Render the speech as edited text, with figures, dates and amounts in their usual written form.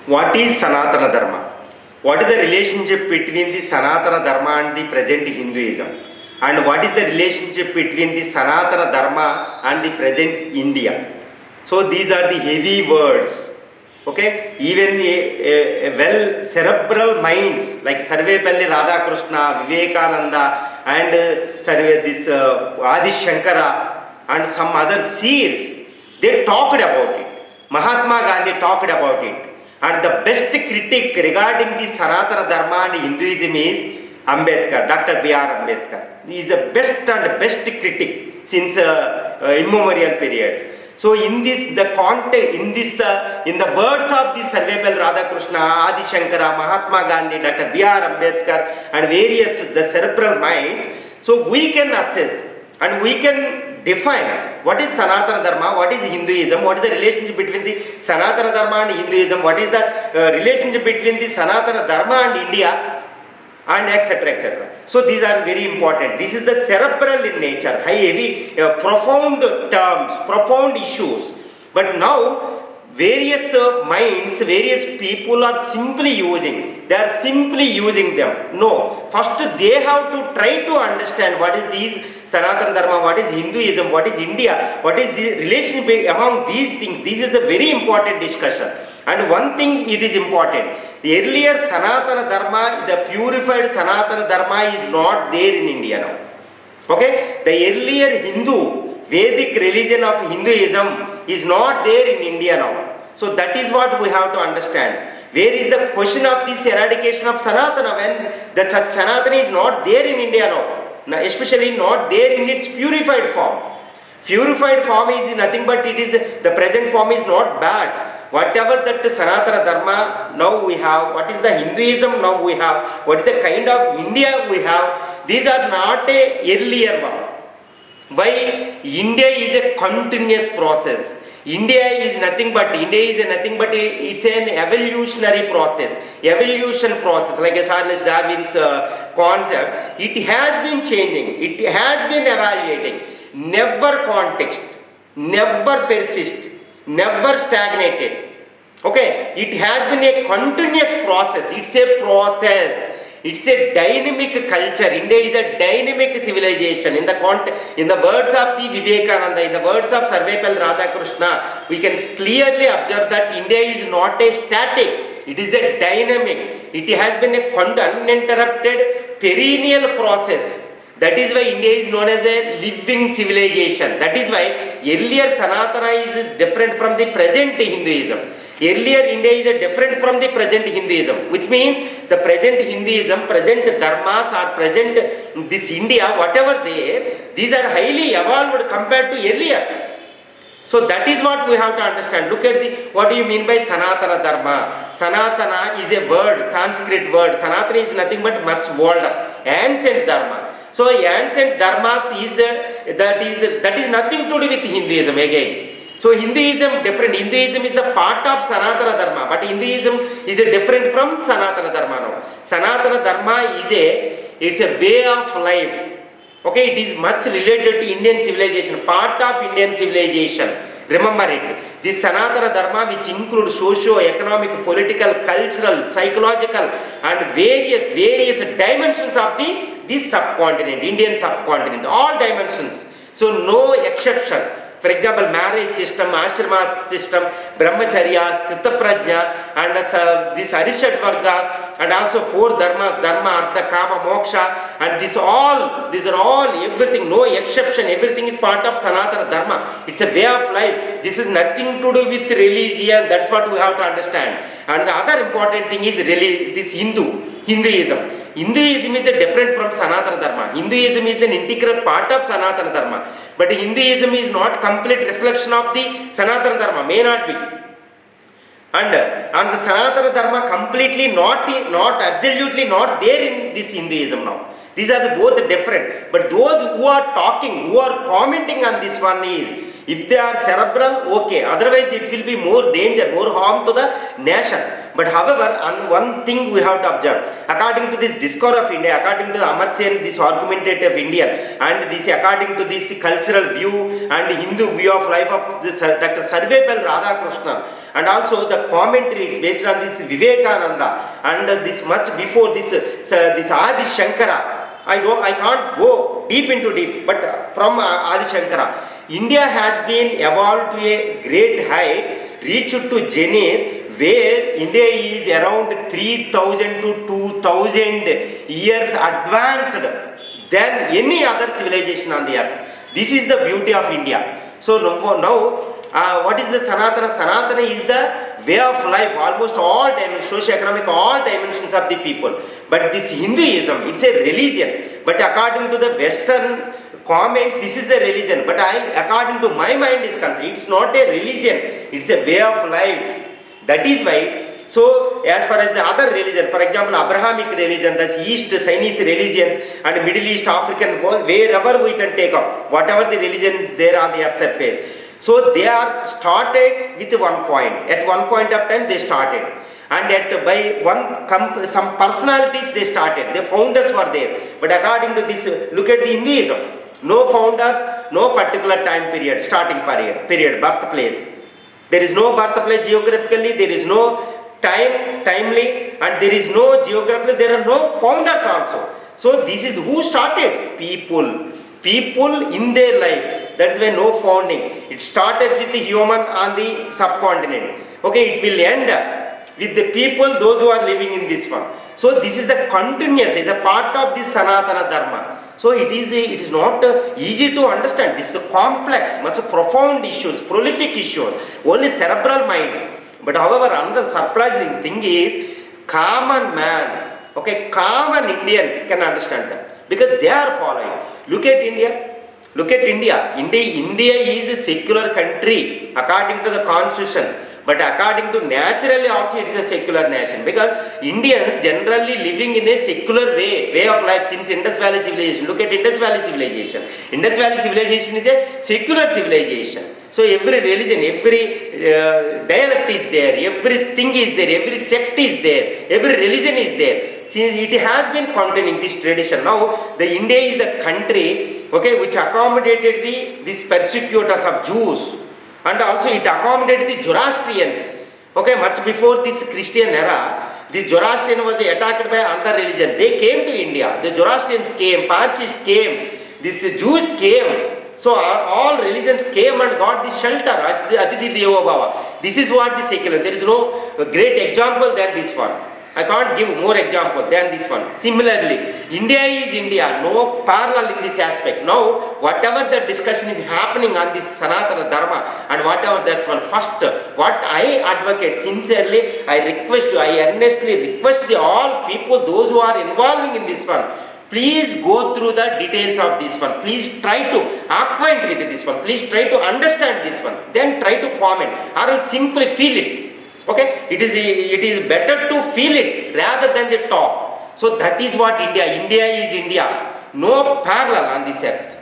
What is Sanatana Dharma? What is the relationship between the Sanatana Dharma and the present Hinduism? And what is the relationship between the Sanatana Dharma and the present India? So these are the heavy words. Okay, even a well cerebral minds like Sarvepalli Radhakrishna, Vivekananda, and Adi Shankara and some other seers, they talked about it. Mahatma Gandhi talked about it. And the best critic regarding the Sanatana Dharma and Hinduism is Ambedkar, Dr. B.R. Ambedkar. He is the best and best critic since immemorial periods. So in this, the context, in the words of the Sarvepalli Radhakrishna, Adi Shankara, Mahatma Gandhi, Dr. B.R. Ambedkar, and various the cerebral minds, so we can assess and we can define what is Sanatana Dharma, what is Hinduism, what is the relationship between the Sanatana Dharma and Hinduism, what is the relationship between the Sanatana Dharma and India, and etc. etc. So these are very important. This is the cerebral in nature, high, heavy, profound terms, profound issues. But now various minds, various people are simply using. They are simply using them. No, first they have to try to understand what is these Sanatana Dharma, what is Hinduism, what is India, what is the relationship among these things. This is a very important discussion. And one thing it is important. The earlier Sanatana Dharma, the purified Sanatana Dharma is not there in India now. Okay? The earlier Hindu, Vedic religion of Hinduism is not there in India now. So that is what we have to understand. Where is the question of this eradication of Sanatana when the Sanatana is not there in India now, especially not there in its purified form. Purified form is nothing but it is the present form is not bad. Whatever that Sanatana Dharma now we have, what is the Hinduism now we have, what is the kind of India we have, these are not a earlier one. Why? India is a continuous process. India is nothing but it's an evolutionary process, evolution process, like Charles Darwin's concept. It has been changing, it has been evaluating, never context, never persist, never stagnated. Okay, it has been a continuous process. It's a process. It's a dynamic culture. India is a dynamic civilization. In the words of the Vivekananda, in the words of Sarvepalli Radhakrishna, we can clearly observe that India is not a static. It is a dynamic. It has been a uninterrupted perennial process. That is why India is known as a living civilization. That is why earlier Sanatana is different from the present Hinduism. Earlier India is different from the present Hinduism, which means the present Hinduism, present dharmas or present this India, whatever there, these are highly evolved compared to earlier. So that is what we have to understand. Look at what do you mean by Sanatana Dharma? Sanatana is a word, Sanskrit word. Sanatana is nothing but much older, ancient Dharma. So ancient dharmas that is nothing to do with Hinduism again. So Hinduism different. Hinduism is the part of Sanatana Dharma, but Hinduism is different from Sanatana Dharma now. Sanatana Dharma it's a way of life. Okay, it is much related to Indian civilization, part of Indian civilization. Remember it. This Sanatana Dharma, which includes socio-economic, political, cultural, psychological, and various dimensions of this subcontinent, Indian subcontinent, all dimensions. So no exception. For example, marriage system, ashrama system, brahmacharya, sthita prajna, and this arishad vargas, and also four dharmas, dharma, artha, kama, moksha, and these are all everything, no exception, everything is part of Sanatana Dharma. It's a way of life. This is nothing to do with religion. That's what we have to understand. And the other important thing is this Hinduism. Hinduism is different from Sanatana Dharma. Hinduism is an integral part of Sanatana Dharma. But Hinduism is not complete reflection of the Sanatana Dharma, may not be. And the Sanatana Dharma completely not absolutely not there in this Hinduism now. These are both different. But those who are talking, who are commenting on this one is, if they are cerebral, okay. Otherwise it will be more danger, more harm to the nation. But however, on one thing we have to observe, according to this discourse of India, according to Amartya, this argumentative Indian, and this according to this cultural view and Hindu view of life of this Dr. Sarvepalli Radhakrishnan, and also the commentaries based on this Vivekananda and this much before this Adi Shankara. I can't go deep into deep, but from Adi Shankara, India has been evolved to a great height, reached to zenith, where India is around 3000 to 2000 years advanced than any other civilization on the earth. This is the beauty of India. So now what is the Sanatana? Sanatana is the way of life, almost all dimensions, socio-economic, all dimensions of the people. But this Hinduism, it's a religion. But according to the Western comments, this is a religion. But according to my mind is concerned, it's not a religion. It's a way of life. That is why, so as far as the other religion, for example, Abrahamic religion, the East Chinese religions and Middle East African world, wherever we can take up, whatever the religion is there on the earth surface. So they are started with one point. At one point of time they started. And by some personalities they started. The founders were there. But according to this, look at the Hinduism. No founders, no particular time period, starting period, birthplace. There is no birthplace geographically, there is no timely, and there is no geographical, there are no founders also. So this is who started? People in their life. That is why no founding. It started with the human on the subcontinent. Okay, it will end with the people, those who are living in this one. So this is a continuous, is a part of this Sanatana Dharma. So it is not easy to understand. This is a complex, much profound issues, prolific issues, only cerebral minds. But however, another surprising thing is common man, okay, common Indian can understand that because they are following. Look at India. India is a secular country according to the constitution. But according to naturally also it is a secular nation because Indians generally living in a secular way of life since Indus Valley civilization. Look at Indus Valley civilization. Indus Valley civilization is a secular civilization. So every religion, every dialect is there, everything is there, every sect is there, every religion is there. Since it has been containing this tradition. Now the India is the country, okay, which accommodated these persecutors of Jews. And also it accommodated the Zoroastrians. Okay, much before this Christian era, this Zoroastrian was attacked by another religion. They came to India. The Zoroastrians came, Parsis came, these Jews came. So all religions came and got this shelter, Aditi Devo Bhava. This is what the secular. There is no great example than this one. I can't give more example than this one. Similarly, India is India, no parallel in this aspect. Now, whatever the discussion is happening on this Sanatana Dharma and whatever that one, first, what I advocate sincerely, I earnestly request all people, those who are involving in this one, please go through the details of this one. Please try to acquaint with this one. Please try to understand this one. Then try to comment or else simply feel it. Okay, it is better to feel it rather than the talk. So that is what India is India. No parallel on this earth.